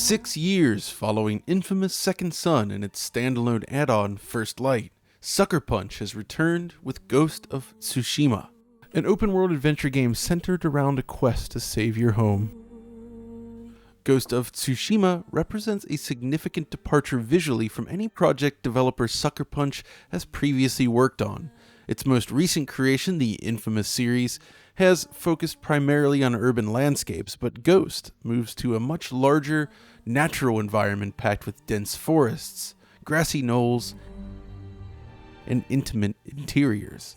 6 years following infamous Second Son and its standalone add-on First Light, Sucker Punch has returned with Ghost of Tsushima, an open-world adventure game centered around a quest to save your home. Ghost of Tsushima represents a significant departure visually from any project developer Sucker Punch has previously worked on. Its most recent creation, the infamous series, has focused primarily on urban landscapes, but Ghost moves to a much larger, natural environment packed with dense forests, grassy knolls, and intimate interiors.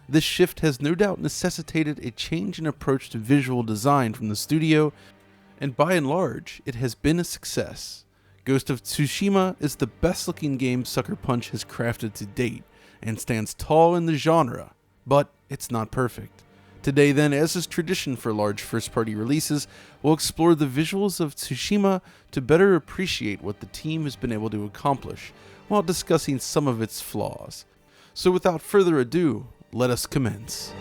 This shift has no doubt necessitated a change in approach to visual design from the studio, and by and large, it has been a success. Ghost of Tsushima is the best-looking game Sucker Punch has crafted to date, and stands tall in the genre, but it's not perfect. Today then, as is tradition for large first-party releases, we'll explore the visuals of Tsushima to better appreciate what the team has been able to accomplish, while discussing some of its flaws. So without further ado, let us commence.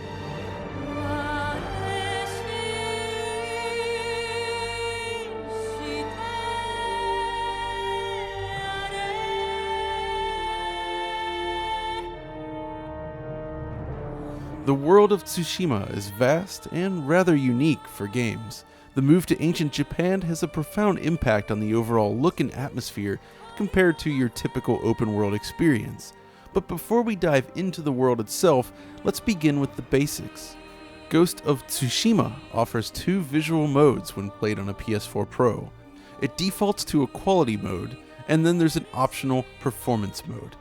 The world of Tsushima is vast and rather unique for games. The move to ancient Japan has a profound impact on the overall look and atmosphere compared to your typical open world experience. But before we dive into the world itself, let's begin with the basics. Ghost of Tsushima offers two visual modes when played on a PS4 Pro. It defaults to a quality mode, and then there's an optional performance mode.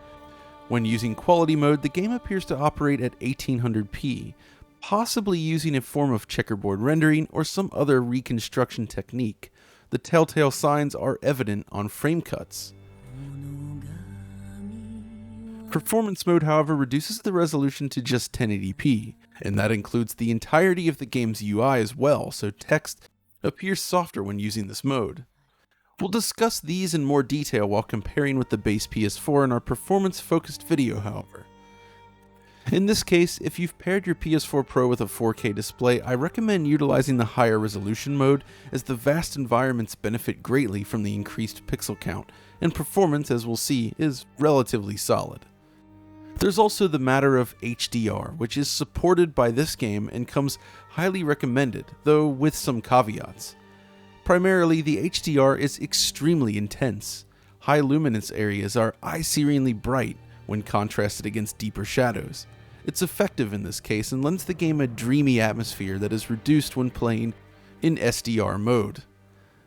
When using quality mode, the game appears to operate at 1800p, possibly using a form of checkerboard rendering or some other reconstruction technique. The telltale signs are evident on frame cuts. Performance mode, however, reduces the resolution to just 1080p, and that includes the entirety of the game's UI as well, so text appears softer when using this mode. We'll discuss these in more detail while comparing with the base PS4 in our performance-focused video, however. In this case, if you've paired your PS4 Pro with a 4K display, I recommend utilizing the higher resolution mode, as the vast environments benefit greatly from the increased pixel count, and performance, as we'll see, is relatively solid. There's also the matter of HDR, which is supported by this game and comes highly recommended, though with some caveats. Primarily, the HDR is extremely intense. High luminance areas are eye-searingly bright when contrasted against deeper shadows. It's effective in this case and lends the game a dreamy atmosphere that is reduced when playing in SDR mode.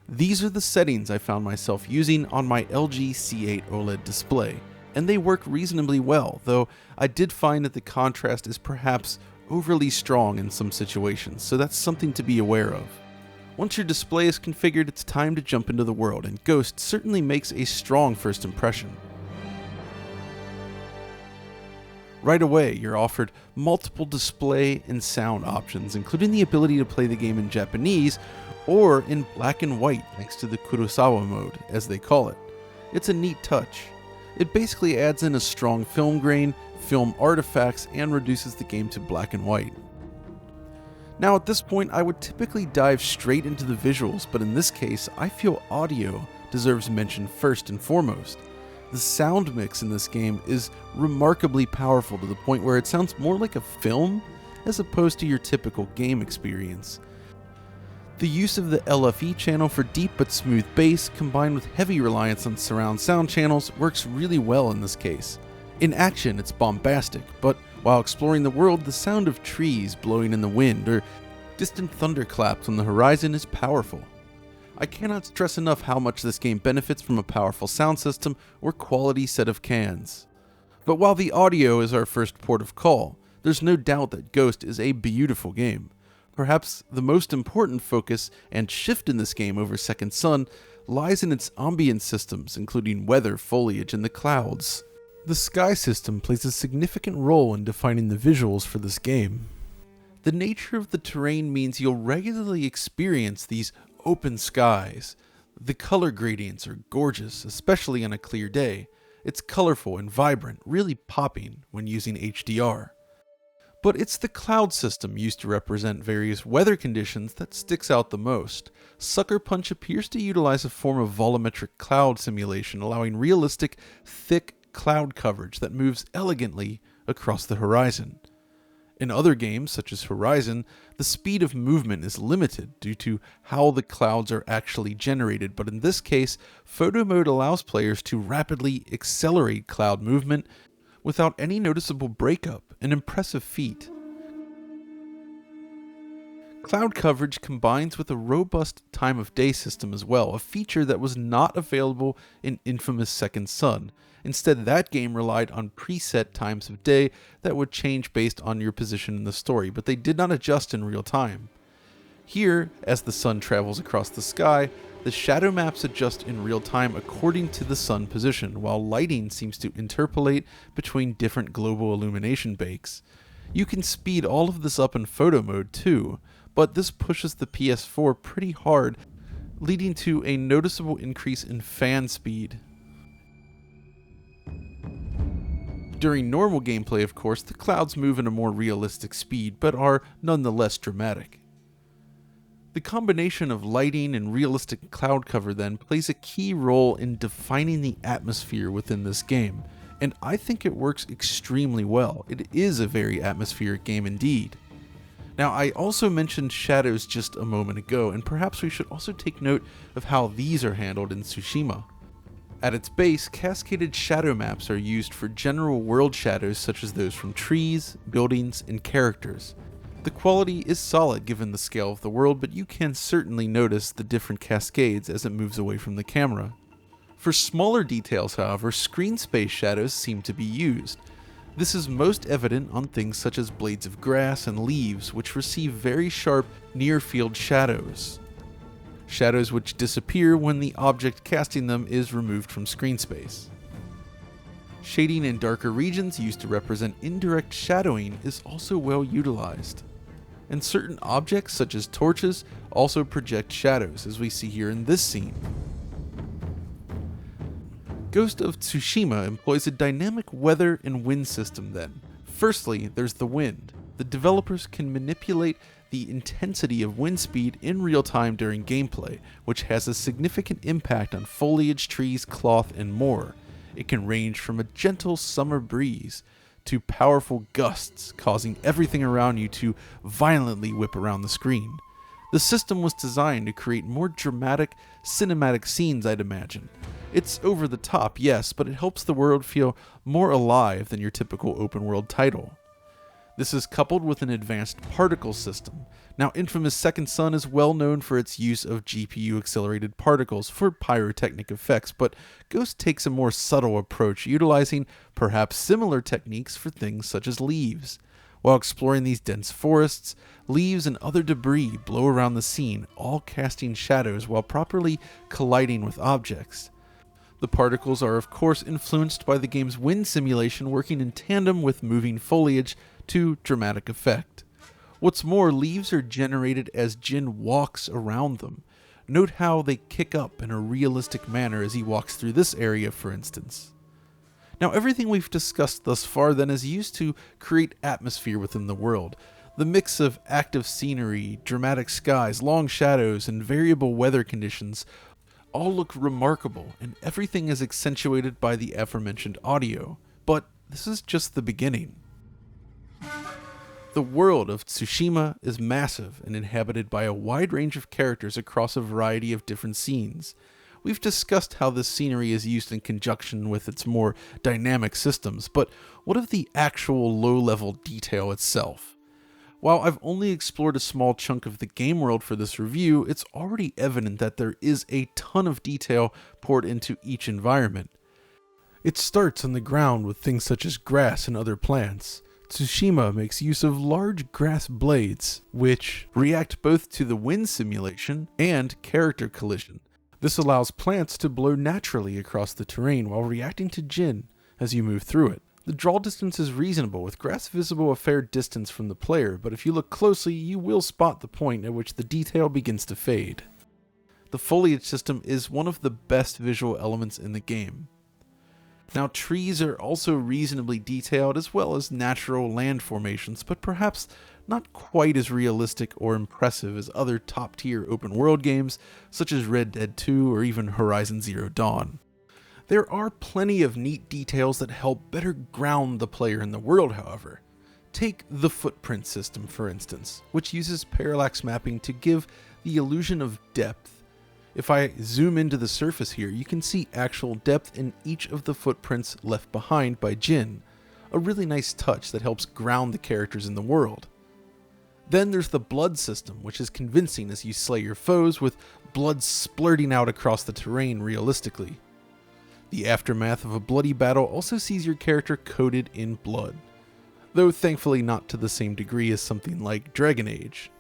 These are the settings I found myself using on my LG C8 OLED display, and they work reasonably well, though I did find that the contrast is perhaps overly strong in some situations, so that's something to be aware of. Once your display is configured, it's time to jump into the world, and Ghost certainly makes a strong first impression. Right away, you're offered multiple display and sound options, including the ability to play the game in Japanese or in black and white thanks to the Kurosawa mode, as they call it. It's a neat touch. It basically adds in a strong film grain, film artifacts, and reduces the game to black and white. Now at this point, I would typically dive straight into the visuals, but in this case, I feel audio deserves mention first and foremost. The sound mix in this game is remarkably powerful to the point where it sounds more like a film as opposed to your typical game experience. The use of the LFE channel for deep but smooth bass, combined with heavy reliance on surround sound channels, works really well in this case. In action, it's bombastic, but while exploring the world, the sound of trees blowing in the wind or distant thunderclaps on the horizon is powerful. I cannot stress enough how much this game benefits from a powerful sound system or quality set of cans. But while the audio is our first port of call, there's no doubt that Ghost is a beautiful game. Perhaps the most important focus and shift in this game over Second Son lies in its ambient systems, including weather, foliage, and the clouds. The sky system plays a significant role in defining the visuals for this game. The nature of the terrain means you'll regularly experience these open skies. The color gradients are gorgeous, especially on a clear day. It's colorful and vibrant, really popping when using HDR. But it's the cloud system used to represent various weather conditions that sticks out the most. Sucker Punch appears to utilize a form of volumetric cloud simulation, allowing realistic, thick cloud coverage that moves elegantly across the horizon. In other games, such as Horizon, the speed of movement is limited due to how the clouds are actually generated, but in this case, Photo Mode allows players to rapidly accelerate cloud movement without any noticeable breakup, an impressive feat. Cloud coverage combines with a robust time of day system as well, a feature that was not available in Infamous Second Son. Instead, that game relied on preset times of day that would change based on your position in the story, but they did not adjust in real time. Here, as the sun travels across the sky, the shadow maps adjust in real time according to the sun position, while lighting seems to interpolate between different global illumination bakes. You can speed all of this up in photo mode too, but this pushes the PS4 pretty hard, leading to a noticeable increase in fan speed. During normal gameplay, of course, the clouds move at a more realistic speed, but are nonetheless dramatic. The combination of lighting and realistic cloud cover then plays a key role in defining the atmosphere within this game, and I think it works extremely well. It is a very atmospheric game indeed. Now, I also mentioned shadows just a moment ago, and perhaps we should also take note of how these are handled in Tsushima. At its base, cascaded shadow maps are used for general world shadows such as those from trees, buildings, and characters. The quality is solid given the scale of the world, but you can certainly notice the different cascades as it moves away from the camera. For smaller details, however, screen space shadows seem to be used. This is most evident on things such as blades of grass and leaves, which receive very sharp near-field shadows. Shadows which disappear when the object casting them is removed from screen space. Shading in darker regions used to represent indirect shadowing is also well utilized. And certain objects, such as torches, also project shadows, as we see here in this scene. Ghost of Tsushima employs a dynamic weather and wind system then. Firstly, there's the wind. The developers can manipulate the intensity of wind speed in real time during gameplay, which has a significant impact on foliage, trees, cloth, and more. It can range from a gentle summer breeze to powerful gusts, causing everything around you to violently whip around the screen. The system was designed to create more dramatic, cinematic scenes, I'd imagine. It's over the top, yes, but it helps the world feel more alive than your typical open world title. This is coupled with an advanced particle system. Now, Infamous Second Son is well known for its use of GPU-accelerated particles for pyrotechnic effects, but Ghost takes a more subtle approach, utilizing perhaps similar techniques for things such as leaves. While exploring these dense forests, leaves and other debris blow around the scene, all casting shadows while properly colliding with objects. The particles are of course influenced by the game's wind simulation, working in tandem with moving foliage to dramatic effect. What's more, leaves are generated as Jin walks around them. Note how they kick up in a realistic manner as he walks through this area, for instance. Now, everything we've discussed thus far then is used to create atmosphere within the world. The mix of active scenery, dramatic skies, long shadows, and variable weather conditions all look remarkable, and everything is accentuated by the aforementioned audio. But this is just the beginning. The world of Tsushima is massive and inhabited by a wide range of characters across a variety of different scenes. We've discussed how this scenery is used in conjunction with its more dynamic systems, but what of the actual low-level detail itself? While I've only explored a small chunk of the game world for this review, it's already evident that there is a ton of detail poured into each environment. It starts on the ground with things such as grass and other plants. Tsushima makes use of large grass blades, which react both to the wind simulation and character collision. This allows plants to blow naturally across the terrain while reacting to Jin as you move through it. The draw distance is reasonable, with grass visible a fair distance from the player, but if you look closely, you will spot the point at which the detail begins to fade. The foliage system is one of the best visual elements in the game. Now, trees are also reasonably detailed, as well as natural land formations, but perhaps not quite as realistic or impressive as other top-tier open-world games such as Red Dead 2 or even Horizon Zero Dawn. There are plenty of neat details that help better ground the player in the world, however. Take the footprint system, for instance, which uses parallax mapping to give the illusion of depth. If I zoom into the surface here, you can see actual depth in each of the footprints left behind by Jin, a really nice touch that helps ground the characters in the world. Then there's the blood system, which is convincing as you slay your foes with blood splurting out across the terrain realistically. The aftermath of a bloody battle also sees your character coated in blood, though thankfully not to the same degree as something like Dragon Age.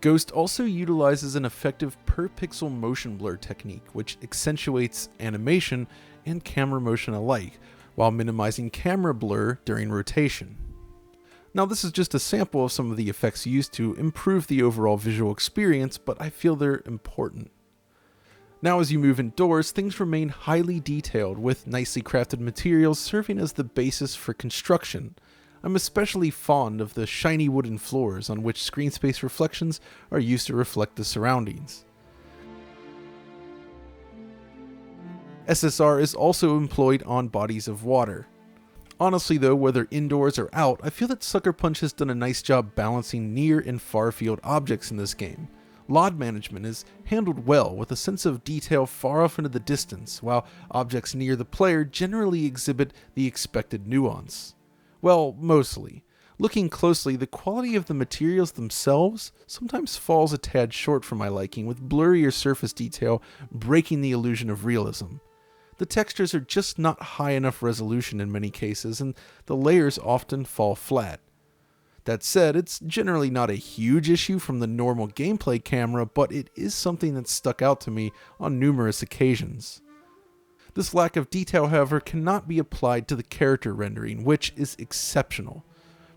Ghost also utilizes an effective per-pixel motion blur technique, which accentuates animation and camera motion alike, while minimizing camera blur during rotation. Now, this is just a sample of some of the effects used to improve the overall visual experience, but I feel they're important. Now, as you move indoors, things remain highly detailed, with nicely crafted materials serving as the basis for construction. I'm especially fond of the shiny wooden floors on which screen space reflections are used to reflect the surroundings. SSR is also employed on bodies of water. Honestly though, whether indoors or out, I feel that Sucker Punch has done a nice job balancing near and far field objects in this game. LOD management is handled well, with a sense of detail far off into the distance, while objects near the player generally exhibit the expected nuance. Well, mostly. Looking closely, the quality of the materials themselves sometimes falls a tad short for my liking, with blurrier surface detail breaking the illusion of realism. The textures are just not high enough resolution in many cases, and the layers often fall flat. That said, it's generally not a huge issue from the normal gameplay camera, but it is something that stuck out to me on numerous occasions. This lack of detail, however, cannot be applied to the character rendering, which is exceptional.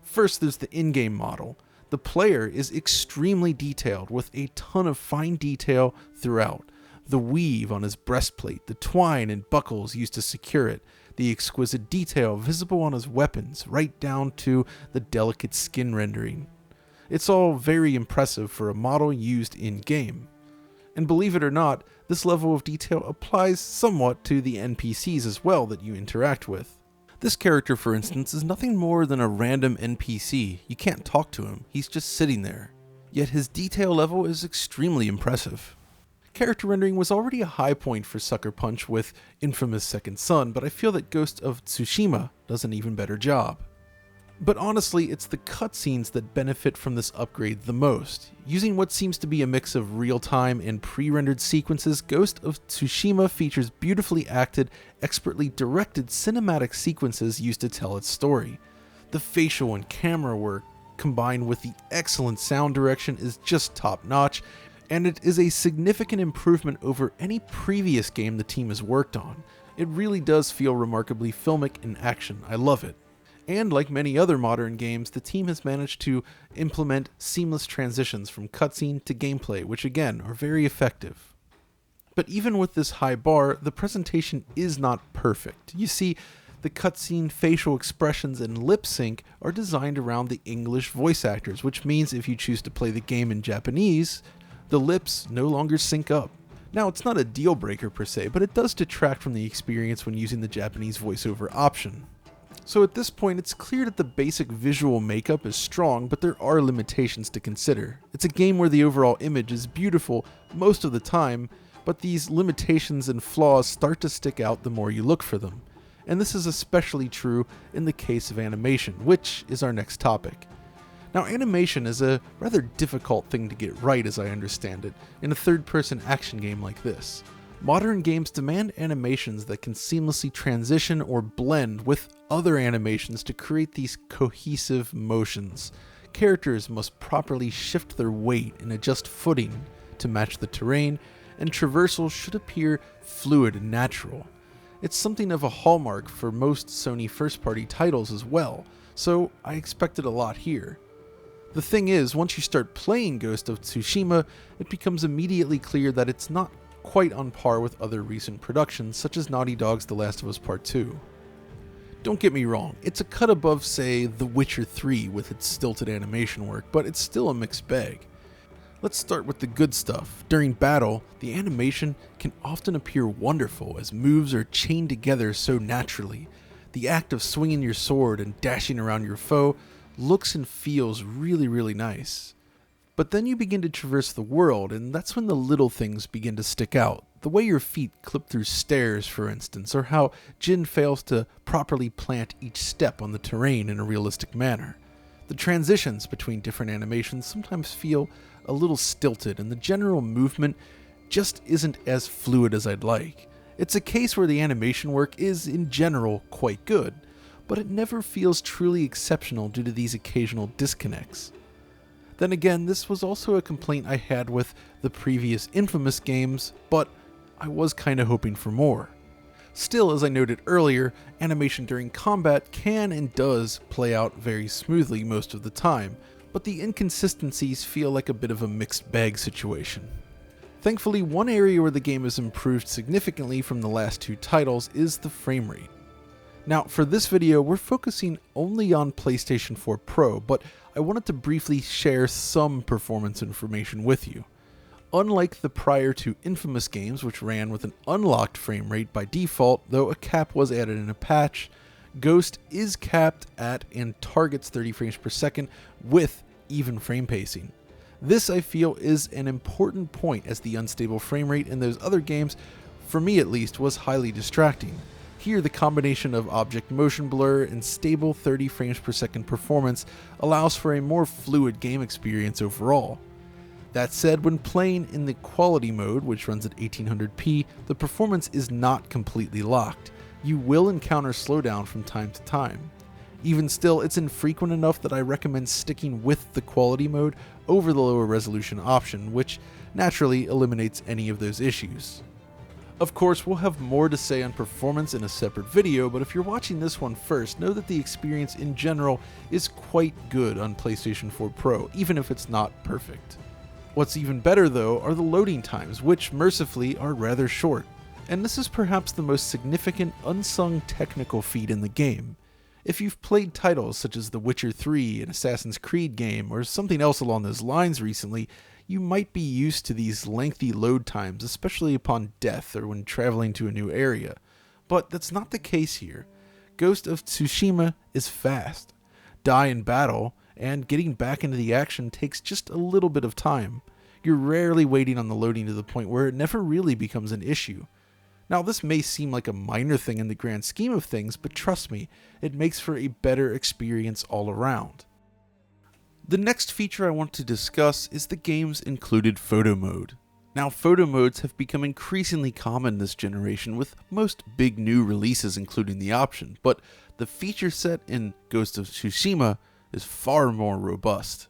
First, there's the in-game model. The player is extremely detailed, with a ton of fine detail throughout. The weave on his breastplate, the twine and buckles used to secure it, the exquisite detail visible on his weapons, right down to the delicate skin rendering. It's all very impressive for a model used in-game. And believe it or not, this level of detail applies somewhat to the NPCs as well that you interact with. This character, for instance, is nothing more than a random NPC. You can't talk to him, he's just sitting there. Yet his detail level is extremely impressive. Character rendering was already a high point for Sucker Punch with Infamous Second Son, but I feel that Ghost of Tsushima does an even better job. But honestly, it's the cutscenes that benefit from this upgrade the most. Using what seems to be a mix of real-time and pre-rendered sequences, Ghost of Tsushima features beautifully acted, expertly directed cinematic sequences used to tell its story. The facial and camera work, combined with the excellent sound direction, is just top-notch, and it is a significant improvement over any previous game the team has worked on. It really does feel remarkably filmic in action. I love it. And like many other modern games, the team has managed to implement seamless transitions from cutscene to gameplay, which again are very effective. But even with this high bar, the presentation is not perfect. You see, the cutscene facial expressions and lip sync are designed around the English voice actors, which means if you choose to play the game in Japanese, the lips no longer sync up. Now, it's not a deal breaker per se, but it does detract from the experience when using the Japanese voiceover option. So at this point, it's clear that the basic visual makeup is strong, but there are limitations to consider. It's a game where the overall image is beautiful most of the time, but these limitations and flaws start to stick out the more you look for them. And this is especially true in the case of animation, which is our next topic. Now, animation is a rather difficult thing to get right, as I understand it, in a third-person action game like this. Modern games demand animations that can seamlessly transition or blend with other animations to create these cohesive motions. Characters must properly shift their weight and adjust footing to match the terrain, and traversal should appear fluid and natural. It's something of a hallmark for most Sony first-party titles as well, so I expected a lot here. The thing is, once you start playing Ghost of Tsushima, it becomes immediately clear that it's not quite on par with other recent productions such as Naughty Dog's The Last of Us Part 2. Don't get me wrong, it's a cut above, say, The Witcher 3 with its stilted animation work, but it's still a mixed bag. Let's start with the good stuff. During battle, the animation can often appear wonderful as moves are chained together so naturally. The act of swinging your sword and dashing around your foe looks and feels really nice. But then you begin to traverse the world, and that's when the little things begin to stick out. The way your feet clip through stairs, for instance, or how Jin fails to properly plant each step on the terrain in a realistic manner. The transitions between different animations sometimes feel a little stilted, and the general movement just isn't as fluid as I'd like. It's a case where the animation work is, in general, quite good, but it never feels truly exceptional due to these occasional disconnects. Then again, this was also a complaint I had with the previous Infamous games, but I was kinda hoping for more. Still, as I noted earlier, animation during combat can and does play out very smoothly most of the time, but the inconsistencies feel like a bit of a mixed bag situation. Thankfully, one area where the game has improved significantly from the last two titles is the frame rate. Now, for this video, we're focusing only on PlayStation 4 Pro, but I wanted to briefly share some performance information with you. Unlike the prior two Infamous games, which ran with an unlocked frame rate by default, though a cap was added in a patch, Ghost is capped at and targets 30 frames per second with even frame pacing. This, I feel, is an important point, as the unstable frame rate in those other games, for me at least, was highly distracting. Here, the combination of object motion blur and stable 30 frames per second performance allows for a more fluid game experience overall. That said, when playing in the quality mode, which runs at 1800p, the performance is not completely locked. You will encounter slowdown from time to time. Even still, it's infrequent enough that I recommend sticking with the quality mode over the lower resolution option, which naturally eliminates any of those issues. Of course, we'll have more to say on performance in a separate video, but if you're watching this one first, know that the experience in general is quite good on PlayStation 4 Pro, even if it's not perfect. What's even better though are the loading times, which mercifully are rather short. And this is perhaps the most significant unsung technical feat in the game. If you've played titles such as The Witcher 3, an Assassin's Creed game, or something else along those lines recently, you might be used to these lengthy load times, especially upon death or when traveling to a new area. But that's not the case here. Ghost of Tsushima is fast. Die in battle, and getting back into the action takes just a little bit of time. You're rarely waiting on the loading to the point where it never really becomes an issue. Now, this may seem like a minor thing in the grand scheme of things, but trust me, it makes for a better experience all around. The next feature I want to discuss is the game's included photo mode. Now, photo modes have become increasingly common this generation, with most big new releases including the option, but the feature set in Ghost of Tsushima is far more robust.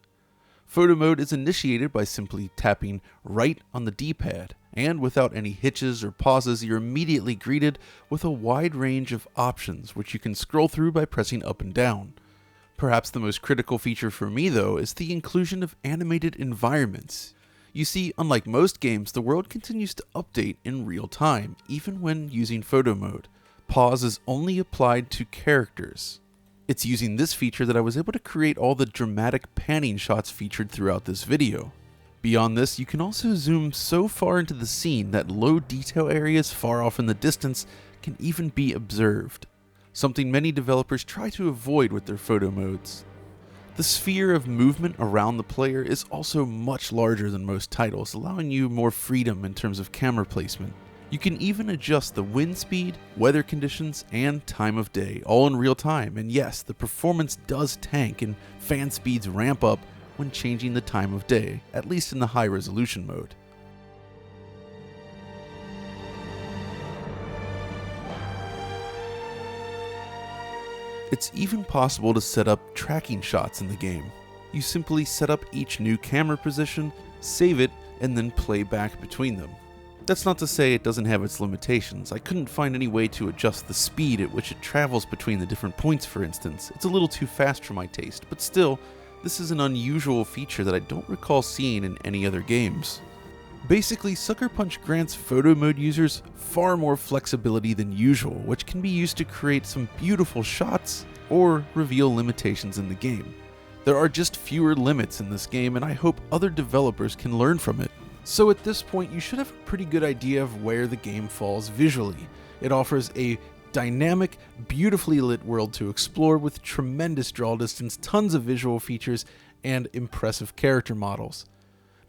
Photo mode is initiated by simply tapping right on the D-pad, and without any hitches or pauses, you're immediately greeted with a wide range of options which you can scroll through by pressing up and down. Perhaps the most critical feature for me though is the inclusion of animated environments. You see, unlike most games, the world continues to update in real time, even when using photo mode. Pause is only applied to characters. It's using this feature that I was able to create all the dramatic panning shots featured throughout this video. Beyond this, you can also zoom so far into the scene that low detail areas far off in the distance can even be observed, something many developers try to avoid with their photo modes. The sphere of movement around the player is also much larger than most titles, allowing you more freedom in terms of camera placement. You can even adjust the wind speed, weather conditions, and time of day, all in real time, and yes, the performance does tank and fan speeds ramp up when changing the time of day, at least in the high resolution mode. It's even possible to set up tracking shots in the game. You simply set up each new camera position, save it, and then play back between them. That's not to say it doesn't have its limitations. I couldn't find any way to adjust the speed at which it travels between the different points, for instance. It's a little too fast for my taste, but still, this is an unusual feature that I don't recall seeing in any other games. Basically, Sucker Punch grants photo mode users far more flexibility than usual, which can be used to create some beautiful shots or reveal limitations in the game. There are just fewer limits in this game, and I hope other developers can learn from it. So at this point, you should have a pretty good idea of where the game falls visually. It offers a dynamic, beautifully lit world to explore with tremendous draw distance, tons of visual features, and impressive character models.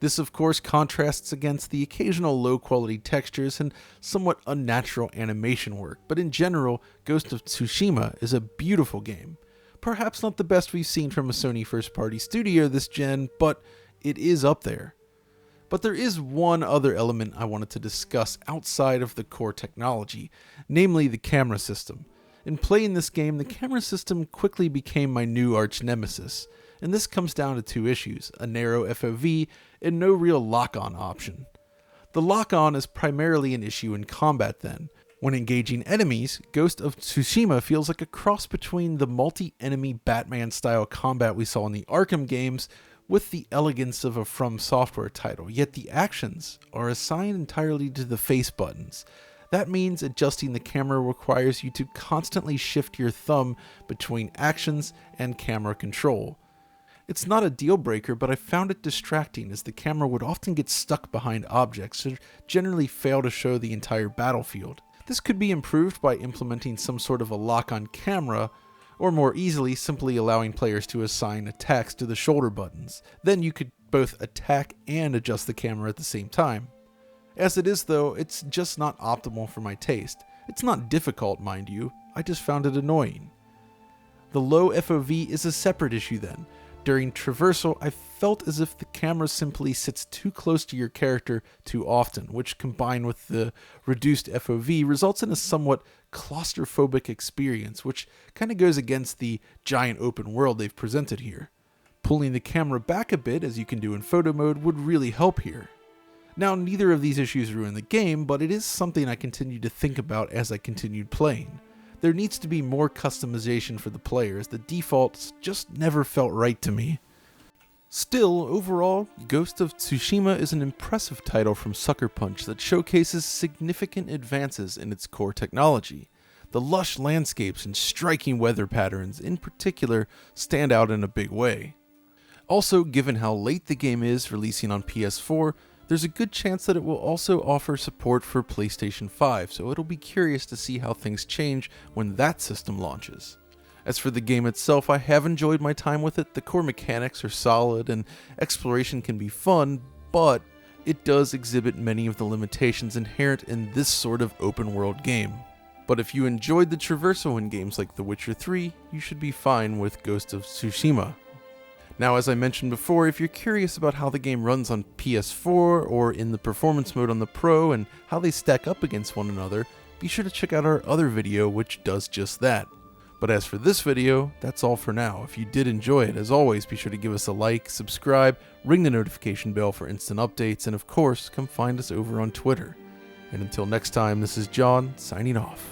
This of course contrasts against the occasional low-quality textures and somewhat unnatural animation work, but in general, Ghost of Tsushima is a beautiful game. Perhaps not the best we've seen from a Sony first-party studio this gen, but it is up there. But there is one other element I wanted to discuss outside of the core technology, namely the camera system. In playing this game, the camera system quickly became my new arch nemesis, and this comes down to two issues: a narrow FOV and no real lock-on option. The lock-on is primarily an issue in combat then. When engaging enemies, Ghost of Tsushima feels like a cross between the multi-enemy Batman-style combat we saw in the Arkham games with the elegance of a From Software title, yet the actions are assigned entirely to the face buttons. That means adjusting the camera requires you to constantly shift your thumb between actions and camera control. It's not a deal breaker, but I found it distracting as the camera would often get stuck behind objects or generally fail to show the entire battlefield. This could be improved by implementing some sort of a lock-on camera, or more easily simply allowing players to assign attacks to the shoulder buttons. Then you could both attack and adjust the camera at the same time. As it is though, it's just not optimal for my taste. It's not difficult, mind you, I just found it annoying. The low FOV is a separate issue then. During traversal, I felt as if the camera simply sits too close to your character too often, which combined with the reduced FOV results in a somewhat claustrophobic experience, which kind of goes against the giant open world they've presented here. Pulling the camera back a bit, as you can do in photo mode, would really help here. Now, neither of these issues ruin the game, but it is something I continued to think about as I continued playing. There needs to be more customization for the players. The defaults just never felt right to me. Still, overall, Ghost of Tsushima is an impressive title from Sucker Punch that showcases significant advances in its core technology. The lush landscapes and striking weather patterns, in particular, stand out in a big way. Also, given how late the game is releasing on PS4, there's a good chance that it will also offer support for PlayStation 5, so it'll be curious to see how things change when that system launches. As for the game itself, I have enjoyed my time with it. The core mechanics are solid and exploration can be fun, but it does exhibit many of the limitations inherent in this sort of open world game. But if you enjoyed the traversal in games like The Witcher 3, you should be fine with Ghost of Tsushima. Now, as I mentioned before, if you're curious about how the game runs on PS4 or in the performance mode on the Pro and how they stack up against one another, be sure to check out our other video which does just that. But as for this video, that's all for now. If you did enjoy it, as always, be sure to give us a like, subscribe, ring the notification bell for instant updates, and of course, come find us over on Twitter. And until next time, this is John, signing off.